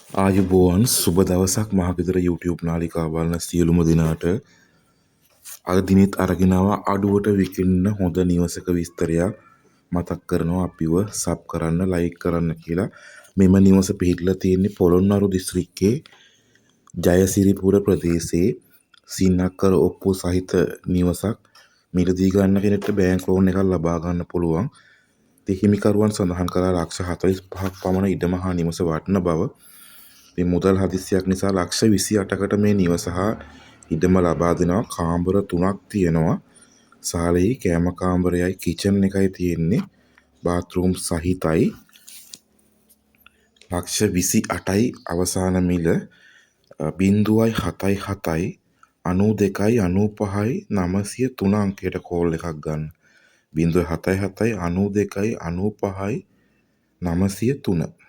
ආයුබෝවන් සුබ දවසක් මහගෙදර YouTube නාලිකාව බලන සියලුම දෙනාට අද දිනෙත් අරගෙන ආවා අඩුවට විකින්න හොඳ නිවසක විස්තරයක් මතක් කරනවා අපිව සබ් කරන්න ලයික් කරන්න කියලා. මෙම නිවස පිහිටලා තියෙන්නේ පොළොන්නරු දිස්ත්‍රික්කයේ ජයසිරිපුර ප්‍රදේශයේ සින්නක්කර ඔප්පු සහිත නිවසක්. මිලදී ගන්න කෙනෙක්ට බෑන්ක් ලෝන් එකක් ලබා ගන්න පුළුවන්. හිමිකරුවන් සඳහන් කළා ලක්ෂ 45ක් පමණ ඉඩම හා නිවස වටින බව. මේ මුදල් හදිසියක් නිසා ලක්ෂ 28කට මේ නිවස හා ඉඩම ලබා දෙනවා. කාමර 3ක් තියෙනවා. සාලෙහි කෑම කාමරයයි කිචන් එකයි තියෙන්නේ. බාත්රූම් සහිතයි. ලක්ෂ 28යි අවසාන මිල 0.77යි 92යි 95යි 903 අංකයට කෝල් එකක් ගන්න. 0.77යි 92යි 95යි 903